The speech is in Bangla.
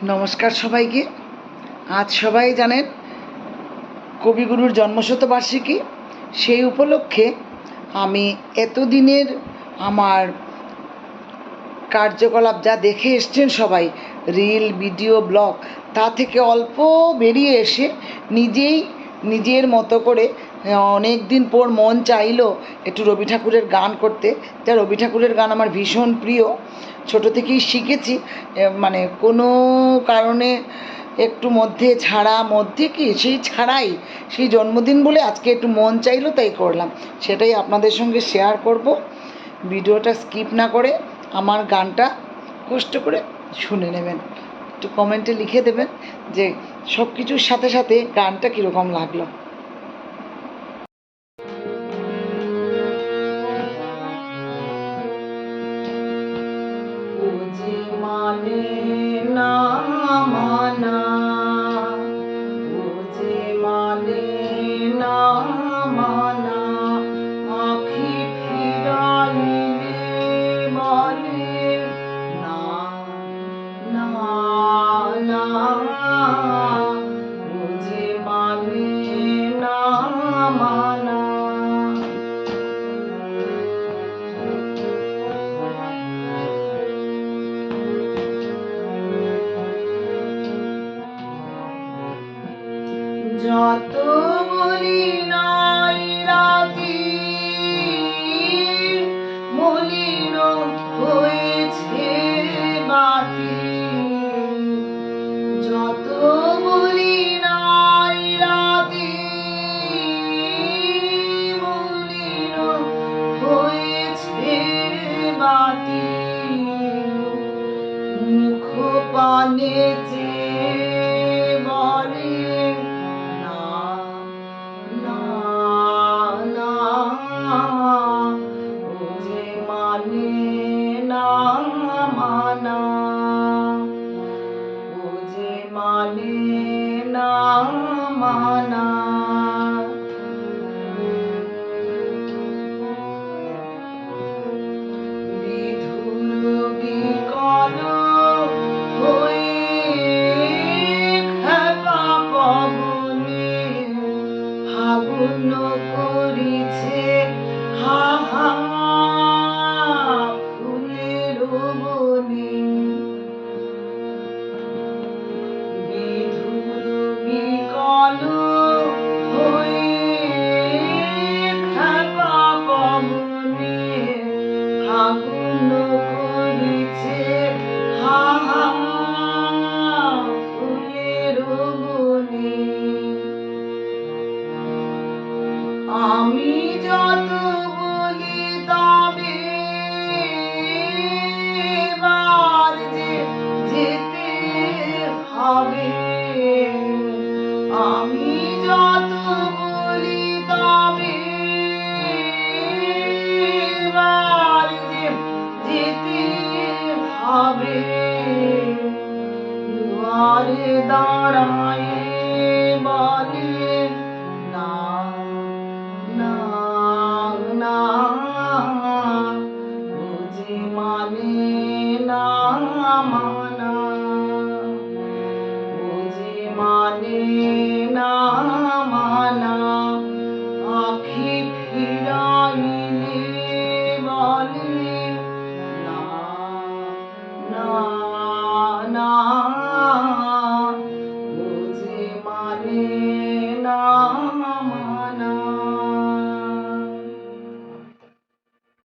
নমস্কার সবাইকে। আজ সবাই জানেন কবিগুরুর জন্মশতবার্ষিকী। সেই উপলক্ষে আমি এতদিনের আমার কার্যকলাপ যা দেখে এসছেন সবাই, রিল, ভিডিও, ব্লগ, তা থেকে অল্প বেরিয়ে এসে নিজের মতো করে অনেক দিন পর মন চাইলো একটু রবি ঠাকুরের গান করতে। তা রবি ঠাকুরের গান আমার ভীষণ প্রিয়, ছোটো থেকেই শিখেছি। মানে কোনো কারণে একটু সেই জন্মদিন বলে আজকে একটু মন চাইলো, তাই করলাম। সেটাই আপনাদের সঙ্গে শেয়ার করব। ভিডিওটা স্কিপ না করে আমার গানটা কষ্ট করে শুনে নেবেন। একটু কমেন্টে লিখে দেবেন যে সব কিছুর সাথে সাথে গানটা কীরকম লাগলো। মানে না মানা, বুঝে মানে না মানা, আখি ফিরাইলে বলে না না না, বুঝে মানে না মানা। যত বলি নাই রাতি, মলিন হয়েছে বাতি। যত বলি নাই রাতি, মলিন হয়েছে বাতি। মুখ পানে মানে না মানা। বিধুর বিকল হয়ে খেপা পবনে ফাগুন করিছে হা হা ফুলের বনে। ফাগুন করিছে হা হা ফুলের বনে। আমি যত বলি তবে এবার যে যেতে হবে। আমি যত বলি তবে এবার যে যেতে হবে। দুয়ারে দাঁড়ায় বলে না না না, বুঝে মানে না।